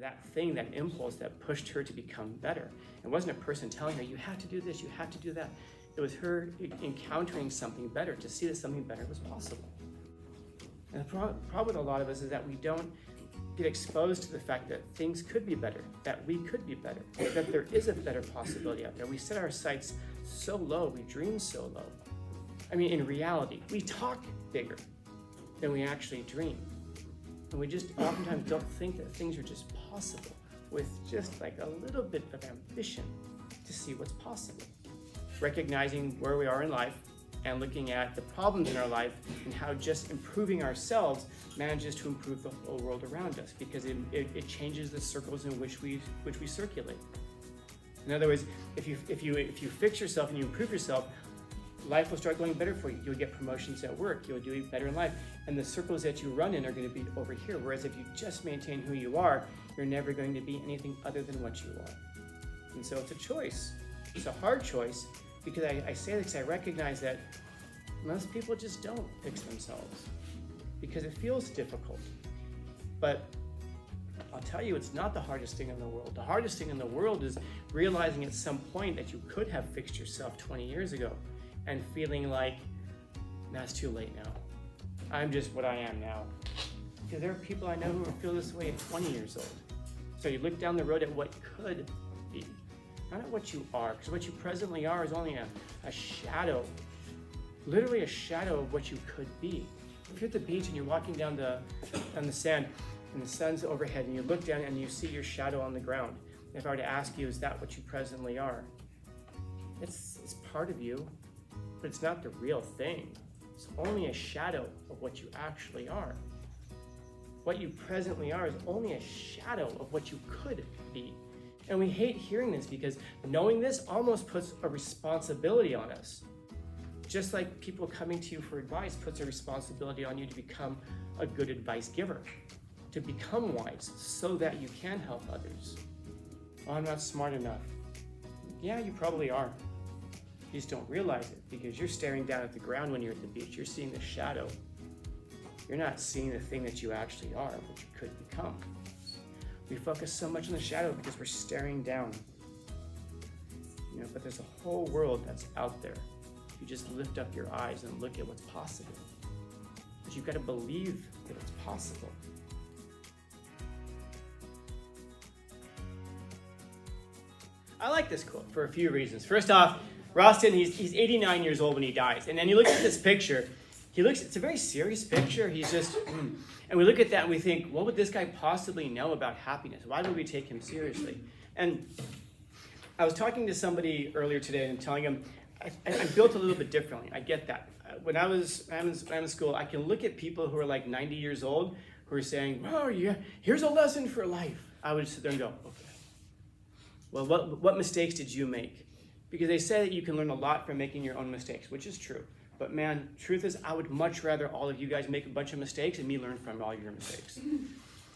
that thing, that impulse that pushed her to become better. It wasn't a person telling her, you have to do this, you have to do that. It was her encountering something better, to see that something better was possible. And the problem with a lot of us is that we don't get exposed to the fact that things could be better, that we could be better, that there is a better possibility out there. We set our sights so low, we dream so low. I mean, in reality, we talk bigger than we actually dream. And we just oftentimes don't think that things are just possible with just like a little bit of ambition to see what's possible. Recognizing where we are in life and looking at the problems in our life and how just improving ourselves manages to improve the whole world around us, because it changes the circles in which we circulate. In other words, if you fix yourself and you improve yourself, life will start going better for you. You'll get promotions at work. You'll do better in life. And the circles that you run in are going to be over here. Whereas if you just maintain who you are, you're never going to be anything other than what you are. And so it's a choice. It's a hard choice, because I say this because I recognize that most people just don't fix themselves because it feels difficult. But I'll tell you, it's not the hardest thing in the world. The hardest thing in the world is realizing at some point that you could have fixed yourself 20 years ago and feeling like, that's too late now. I'm just what I am now. Because there are people I know who feel this way at 20 years old. So you look down the road at what could be, not at what you are, because what you presently are is only a shadow, literally a shadow of what you could be. If you're at the beach and you're walking down the sand and the sun's overhead and you look down and you see your shadow on the ground, if I were to ask you, is that what you presently are? It's part of you, but it's not the real thing. It's only a shadow of what you actually are. What you presently are is only a shadow of what you could be. And we hate hearing this because knowing this almost puts a responsibility on us. Just like people coming to you for advice puts a responsibility on you to become a good advice giver, to become wise so that you can help others. Oh, I'm not smart enough. Yeah, you probably are. You just don't realize it because you're staring down at the ground when you're at the beach. You're seeing the shadow. You're not seeing the thing that you actually are, what you could become. We focus so much on the shadow because we're staring down. But there's a whole world that's out there. You just lift up your eyes and look at what's possible. But you've got to believe that it's possible. I like this quote for a few reasons. First off, Rosten, he's 89 years old when he dies. And then you look at this picture, it's a very serious picture. He's just, and we look at that and we think, what would this guy possibly know about happiness? Why would we take him seriously? And I was talking to somebody earlier today and telling him, I'm built a little bit differently. I get that. When I'm in school, I can look at people who are like 90 years old who are saying, oh yeah, here's a lesson for life. I would sit there and go, okay. Well, what mistakes did you make? Because they say that you can learn a lot from making your own mistakes, which is true. But man, truth is, I would much rather all of you guys make a bunch of mistakes and me learn from all your mistakes.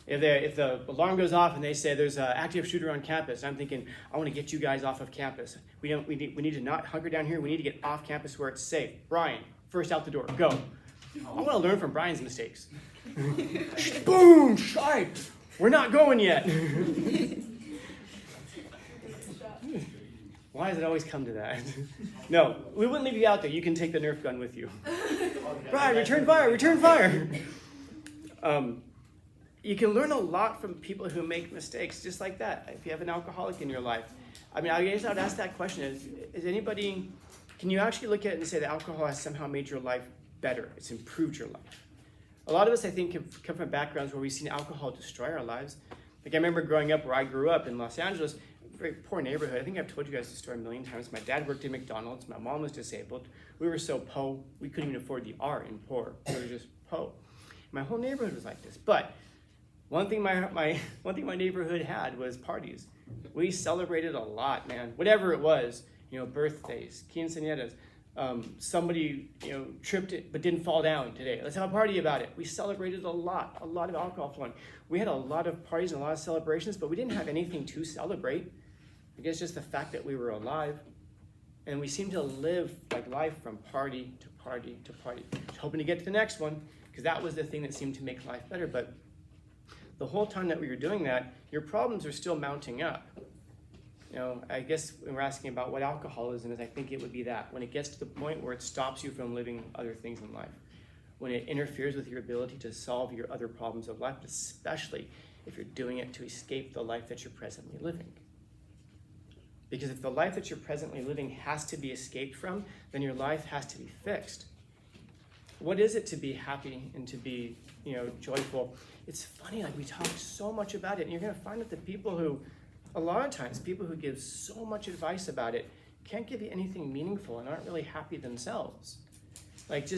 If the alarm goes off and they say there's an active shooter on campus, I'm thinking, I want to get you guys off of campus. We need to not hunker down here. We need to get off campus where it's safe. Brian, first out the door, go. I want to learn from Brian's mistakes. Boom, shite. We're not going yet. Why does it always come to that? No, we wouldn't leave you out there. You can take the Nerf gun with you. Brian, return fire, return fire. You can learn a lot from people who make mistakes, just like that. If you have an alcoholic in your life. I mean, I guess I would ask that question, is anybody, can you actually look at it and say that alcohol has somehow made your life better? It's improved your life. A lot of us, I think, have come from backgrounds where we've seen alcohol destroy our lives. Like I remember growing up where I grew up in Los Angeles, very poor neighborhood. I think I've told you guys this story a million times. My dad worked at McDonald's. My mom was disabled. We were so po, we couldn't even afford the R in poor. We were just po. My whole neighborhood was like this. But one thing my neighborhood had was parties. We celebrated a lot, man. Whatever it was, birthdays, quinceañeras. Somebody, tripped it but didn't fall down today. Let's have a party about it. We celebrated a lot of alcohol flowing. We had a lot of parties and a lot of celebrations, but we didn't have anything to celebrate. I guess just the fact that we were alive. And we seemed to live like life from party to party to party, hoping to get to the next one, because that was the thing that seemed to make life better. But the whole time that we were doing that, your problems are still mounting up. I guess when we're asking about what alcoholism is, I think it would be that. When it gets to the point where it stops you from living other things in life. When it interferes with your ability to solve your other problems of life, especially if you're doing it to escape the life that you're presently living. Because if the life that you're presently living has to be escaped from, then your life has to be fixed. What is it to be happy and to be, joyful? It's funny, we talk so much about it, and you're going to find that the people who, a lot of times, people who give so much advice about it can't give you anything meaningful and aren't really happy themselves. Any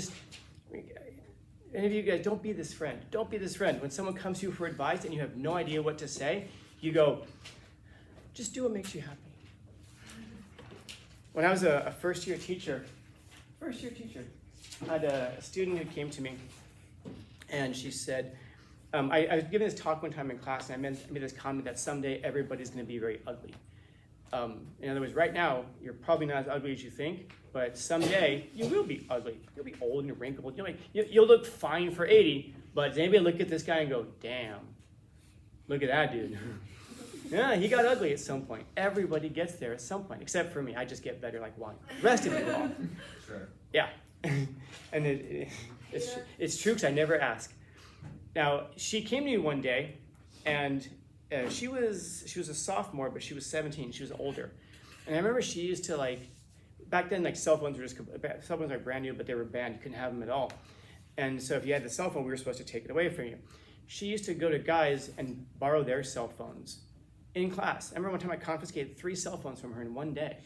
of you guys, don't be this friend. Don't be this friend. When someone comes to you for advice and you have no idea what to say, you go, just do what makes you happy. When I was a first-year teacher, I had a student who came to me, and she said, I was giving this talk one time in class, and I made this comment that someday everybody's going to be very ugly. In other words, right now, you're probably not as ugly as you think, but someday you will be ugly. You'll be old and wrinkled. You'll look fine for 80, but does anybody look at this guy and go, damn, look at that dude. Yeah, he got ugly at some point. Everybody gets there at some point, except for me. I just get better like wine. The rest of you all. Sure. Yeah. And it's true because I never ask. Now, she came to me one day, and she was a sophomore, but she was 17. She was older. And I remember she used to back then cell phones were brand new, but they were banned. You couldn't have them at all. And so if you had the cell phone, we were supposed to take it away from you. She used to go to guys and borrow their cell phones in class. I remember one time I confiscated 3 cell phones from her in one day.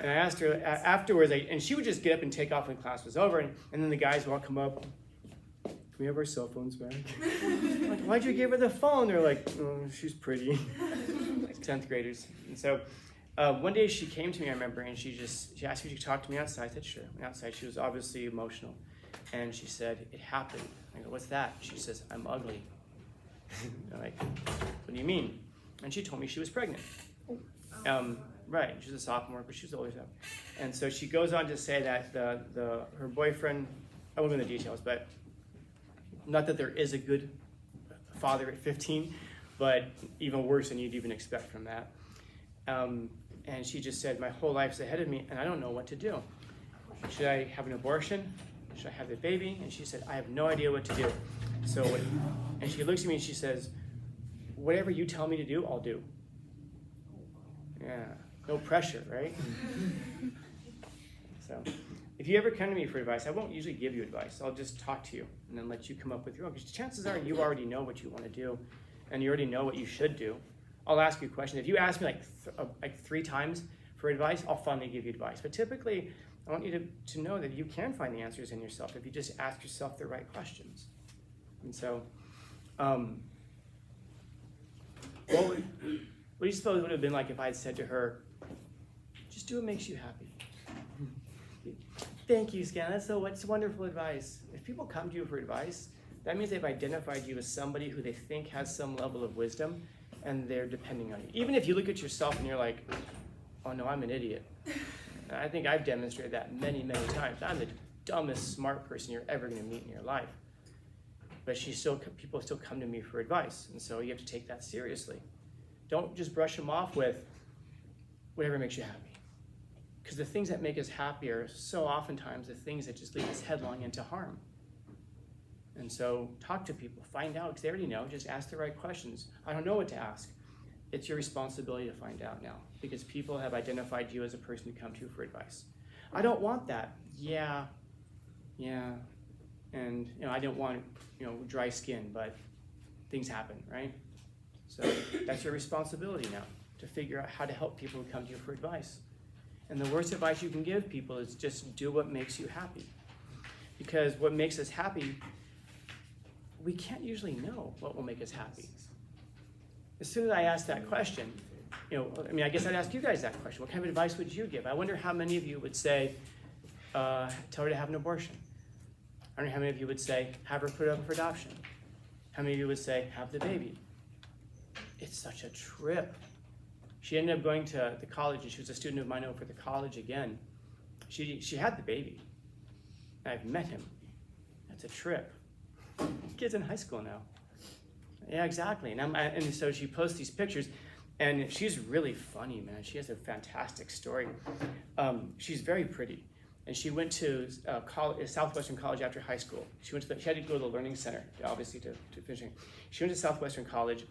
And I asked her afterwards, and she would just get up and take off when class was over, and then the guys would all come up, can we have our cell phones back? Like, why'd you give her the phone? They're like, oh, she's pretty. 10th graders. And so one day she came to me, I remember, and she asked me to talk to me outside. I said, sure. Went outside. She was obviously emotional. And she said, it happened. I go, what's that? She says, I'm ugly. I'm like, what do you mean? And she told me she was pregnant. Right, she was a sophomore, but she was older. And so she goes on to say that her boyfriend, I won't go into the details, but not that there is a good father at 15, but even worse than you'd even expect from that. And she just said, my whole life's ahead of me, and I don't know what to do. Should I have an abortion? Should I have the baby? And she said, I have no idea what to do. And she looks at me and she says, whatever you tell me to do, I'll do. Yeah, no pressure, right? So if you ever come to me for advice, I won't usually give you advice. I'll just talk to you and then let you come up with your own. Because chances are you already know what you want to do, and you already know what you should do. I'll ask you a question. If you ask me like 3 times for advice, I'll finally give you advice. But typically, I want you to know that you can find the answers in yourself if you just ask yourself the right questions. And so, what do you suppose it would have been like if I had said to her, just do what makes you happy? Thank you, Scan. That's wonderful advice. If people come to you for advice, that means they've identified you as somebody who they think has some level of wisdom, and they're depending on you. Even if you look at yourself and you're like, oh no, I'm an idiot. And I think I've demonstrated that many, many times. I'm the dumbest smart person you're ever going to meet in your life. But people still come to me for advice, and so you have to take that seriously. Don't just brush them off with whatever makes you happy. Because the things that make us happy are so oftentimes the things that just lead us headlong into harm. And so talk to people, find out, because they already know, just ask the right questions. I don't know what to ask. It's your responsibility to find out now, because people have identified you as a person to come to for advice. I don't want that. Yeah. And I don't want, dry skin, but things happen, right? So that's your responsibility now, to figure out how to help people who come to you for advice. And the worst advice you can give people is just do what makes you happy. Because what makes us happy, we can't usually know what will make us happy. As soon as I ask that question, I guess I'd ask you guys that question. What kind of advice would you give? I wonder how many of you would say, tell her to have an abortion. I wonder how many of you would say, have her put up for adoption. How many of you would say, have the baby? It's such a trip. She ended up going to the college, and she was a student of mine over at the college again. She had the baby. I've met him. That's a trip. The kid's in high school now. Yeah, exactly. And so she posts these pictures, and she's really funny, man. She has a fantastic story. She's very pretty, and she went to Southwestern College after high school. She had to go to the Learning Center, obviously, to finish. She went to Southwestern College,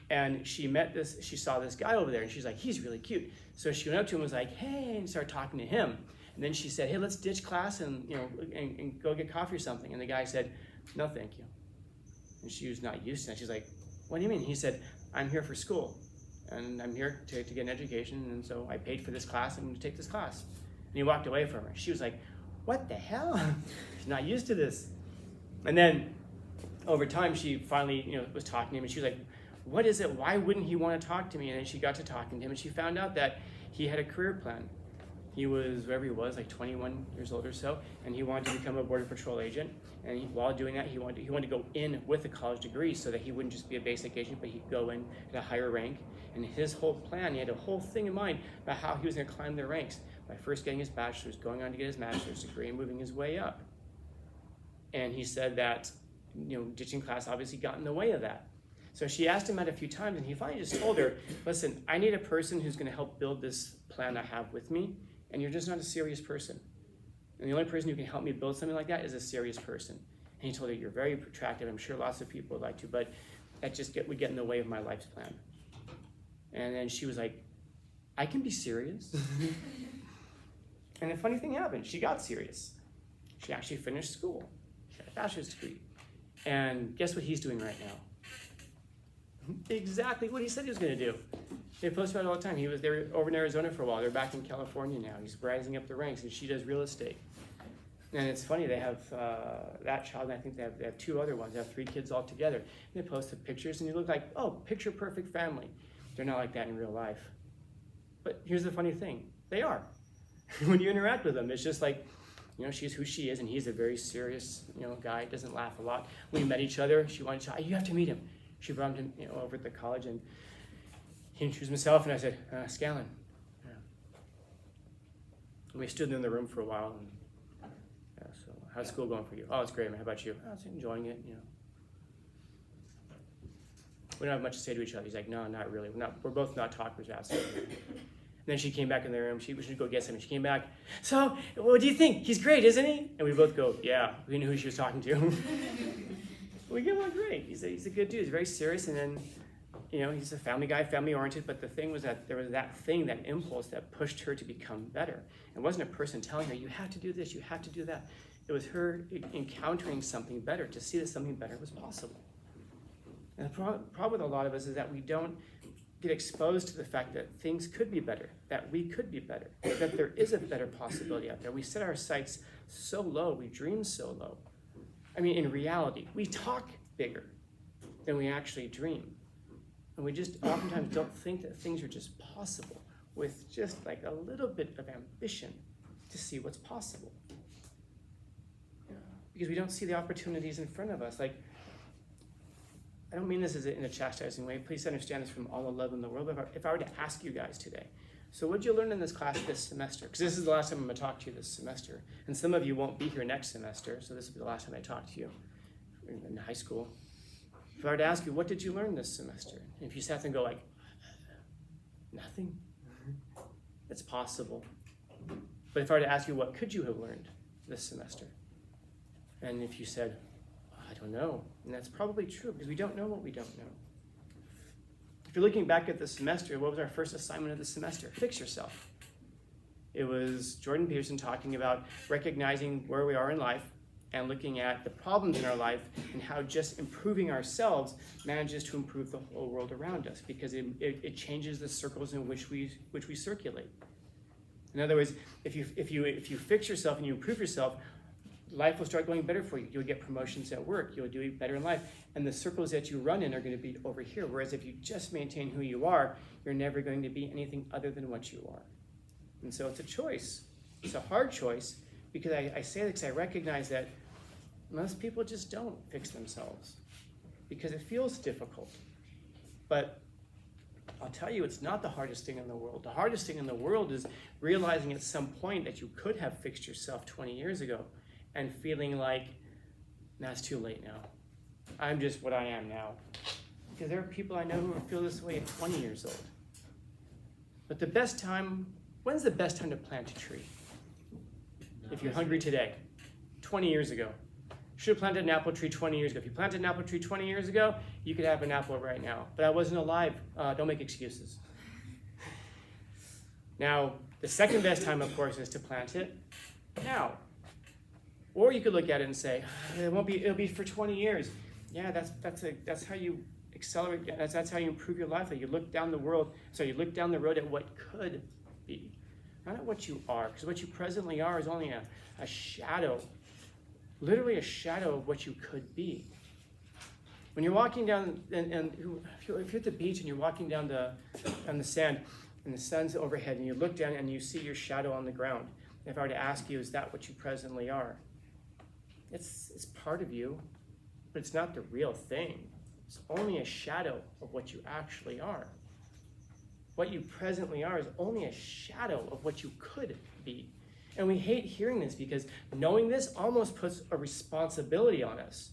and she saw this guy over there, and she's like, he's really cute. So she went up to him and was like, hey, and started talking to him. And then she said, hey, let's ditch class and go get coffee or something. And the guy said, no, thank you. And she was not used to that. She's like, what do you mean? He said, I'm here for school, and I'm here to get an education, and so I paid for this class, I'm going to take this class. And he walked away from her. She was like, what the hell? She's not used to this. And then over time, she finally was talking to him, and she was like, what is it? Why wouldn't he want to talk to me? And then she got to talking to him, and she found out that he had a career plan. He was, whatever he was, like 21 years old or so, and he wanted to become a Border Patrol agent. And while doing that, he wanted to go in with a college degree so that he wouldn't just be a basic agent, but he'd go in at a higher rank. And his whole plan, he had a whole thing in mind about how he was going to climb the ranks by first getting his bachelor's, going on to get his master's degree, and moving his way up. And he said that, ditching class obviously got in the way of that. So she asked him out a few times, and he finally just told her, listen, I need a person who's going to help build this plan I have with me, and you're just not a serious person. And the only person who can help me build something like that is a serious person. And he told her, you're very attractive. I'm sure lots of people would like to, but that would get in the way of my life's plan. And then she was like, I can be serious. And a funny thing happened. She got serious. She actually finished school. She got a bachelor's degree. And guess what he's doing right now? Exactly what he said he was going to do. They post about it all the time. They were over in Arizona for a while. They're back in California now. He's rising up the ranks, and she does real estate. And it's funny, they have that child, and I think they have two other ones. They have 3 kids all together. And they post the pictures, and you look like, oh, picture perfect family. They're not like that in real life. But here's the funny thing. They are. When you interact with them, it's just like, she's who she is, and he's a very serious, guy, doesn't laugh a lot. When we met each other, she wanted to, you have to meet him. She brought him, over at the college, and he introduced himself, and I said, Scanlon. Yeah. And we stood in the room for a while, and so how's school going for you? Oh, it's great, man. How about you? I was enjoying it, We don't have much to say to each other. He's like, no, not really. We're both not talkers, absolutely. And then she came back in the room. We should go get something. She came back. So, what do you think? He's great, isn't he? And we both go, yeah. We knew who she was talking to. We get along great. He's a good dude. He's very serious, and then, he's a family guy, family-oriented. But the thing was that there was that impulse that pushed her to become better. It wasn't a person telling her, you have to do this, you have to do that. It was her encountering something better to see that something better was possible. And the problem with a lot of us is that we don't get exposed to the fact that things could be better, that we could be better, that there is a better possibility out there. We set our sights so low, we dream so low. I mean, in reality, we talk bigger than we actually dream. And we just oftentimes don't think that things are just possible with just like a little bit of ambition to see what's possible. Because we don't see the opportunities in front of us. Like, I don't mean this in a chastising way. Please understand this from all the love in the world. But if I were to ask you guys today, so what did you learn in this class this semester? Because this is the last time I'm going to talk to you this semester. And some of you won't be here next semester, so this will be the last time I talk to you in high school. If I were to ask you, what did you learn this semester? And if you sat there and go like, nothing, it's possible. But if I were to ask you, what could you have learned this semester? And if you said, I don't know, and that's probably true because we don't know what we don't know. If you're looking back at the semester, what was our first assignment of the semester? Fix yourself. It was Jordan Peterson talking about recognizing where we are in life and looking at the problems in our life and how just improving ourselves manages to improve the whole world around us because it changes the circles in which we circulate. In other words, if you fix yourself and you improve yourself, life will start going better for you. You'll get promotions at work. You'll do better in life. And the circles that you run in are going to be over here. Whereas if you just maintain who you are, you're never going to be anything other than what you are. And so it's a choice. It's a hard choice because I say that because I recognize that most people just don't fix themselves because it feels difficult. But I'll tell you, it's not the hardest thing in the world. The hardest thing in the world is realizing at some point that you could have fixed yourself 20 years ago and feeling like, that's too late now. I'm just what I am now. because there are people I know who feel this way at 20 years old. But the best time, when's the best time to plant a tree? If you're hungry today, 20 years ago. Should have planted an apple tree 20 years ago. If you planted an apple tree 20 years ago, you could have an apple right now. But I wasn't alive. Don't make excuses. Now, the second best time, of course, is to plant it now. Or you could look at it and say, it'll be for 20 years. Yeah, that's how you accelerate. That's how you improve your life. That you look down the you look down the road at what could be, not at what you are, because what you presently are is only a shadow, literally a shadow of what you could be. When you're walking down, if you're at the beach and you're walking down on the sand, and the sun's overhead, and you look down and you see your shadow on the ground. If I were to ask you, is that what you presently are? It's part of you, but it's not the real thing. It's only a shadow of what you actually are. What you presently are is only a shadow of what you could be. And we hate hearing this because knowing this almost puts a responsibility on us.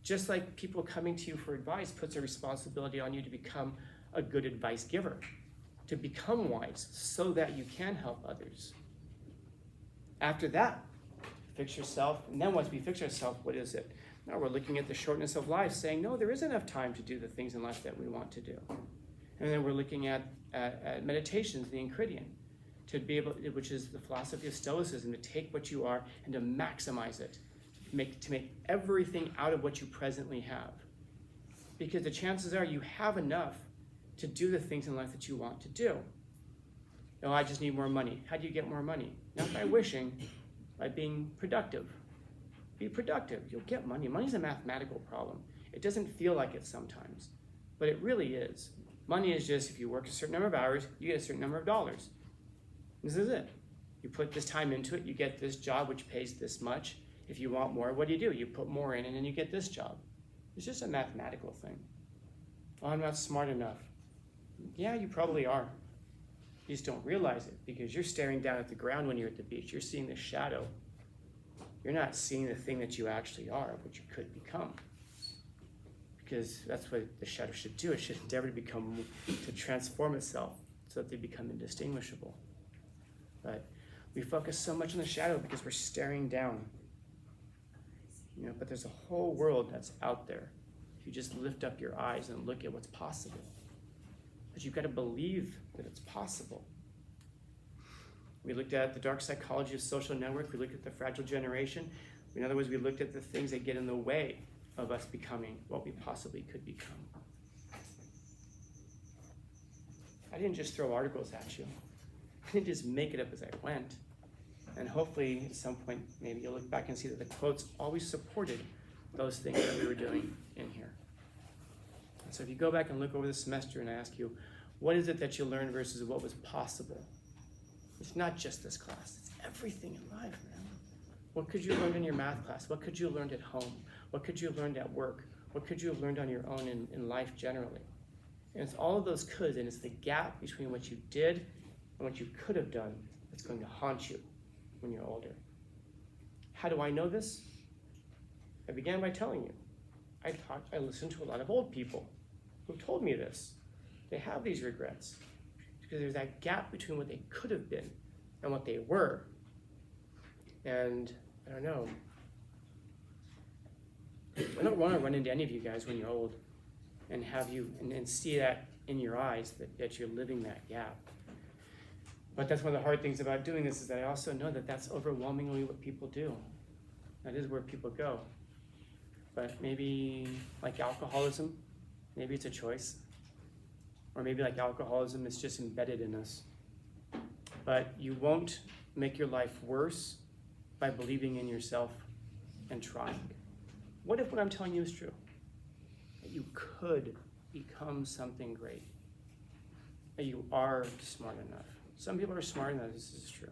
Just like people coming to you for advice puts a responsibility on you to become a good advice giver, to become wise so that you can help others. After that, fix yourself. And then once we fix ourselves, what is it? Now we're looking at the shortness of life, saying, no, there is enough time to do the things in life that we want to do. And then we're looking at meditations, the Enchiridion, to be able, which is the philosophy of Stoicism, to take what you are and to maximize it, to make everything out of what you presently have. Because the chances are you have enough to do the things in life that you want to do. No, I just need more money. How do you get more money? Not by wishing, by being productive. Be productive. You'll get money. Money's a mathematical problem. It doesn't feel like it sometimes, but it really is. Money is just, if you work a certain number of hours, you get a certain number of dollars. This is it. You put this time into it, you get this job which pays this much. If you want more, what do? You put more in and then you get this job. It's just a mathematical thing. Oh, I'm not smart enough. Yeah, you probably are. You just don't realize it because you're staring down at the ground when you're at the beach. You're seeing the shadow. You're not seeing the thing that you actually are, what you could become. Because that's what the shadow should do. It should endeavor to transform itself so that they become indistinguishable. But we focus so much on the shadow because we're staring down. But there's a whole world that's out there. If you just lift up your eyes and look at what's possible. But you've got to believe that it's possible. We looked at the dark psychology of social network. We looked at the fragile generation. In other words, we looked at the things that get in the way of us becoming what we possibly could become. I didn't just throw articles at you. I didn't just make it up as I went. And hopefully at some point, maybe you'll look back and see that the quotes always supported those things that we were doing in here. And so if you go back and look over the semester and I ask you, what is it that you learned versus what was possible? It's not just this class, it's everything in life, man. What could you have learned in your math class? What could you have learned at home? What could you have learned at work? What could you have learned on your own in life generally? And it's all of those coulds, and it's the gap between what you did and what you could have done that's going to haunt you when you're older. How do I know this? I began by telling you. I listened to a lot of old people who told me this. They have these regrets because there's that gap between what they could have been and what they were. And I don't know. I don't want to run into any of you guys when you're old and have you and see that in your eyes that you're living that gap. But that's one of the hard things about doing this is that I also know that that's overwhelmingly what people do. That is where people go. But maybe like alcoholism, maybe it's a choice. Or maybe like alcoholism, it's just embedded in us. But you won't make your life worse by believing in yourself and trying. What if what I'm telling you is true? That you could become something great. That you are smart enough. Some people are smart enough, this is true.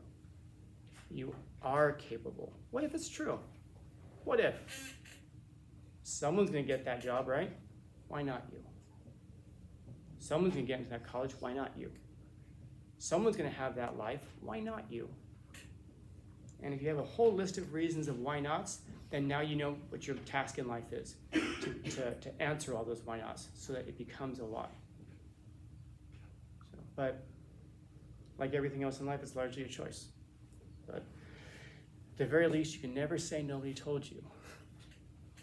You are capable. What if it's true? What if? Someone's gonna get that job, right? Why not you? Someone's gonna get into that college, why not you? Someone's gonna have that life, why not you? And if you have a whole list of reasons of why nots, then now you know what your task in life is, to answer all those why nots so that it becomes a why. So, but like everything else in life, it's largely a choice. But at the very least, you can never say nobody told you.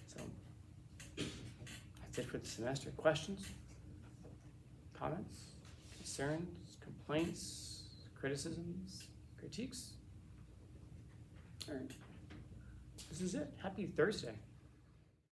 So that's it for the semester. Questions? Comments? Concerns? Complaints? Criticisms? Critiques? All right. This is it. Happy Thursday.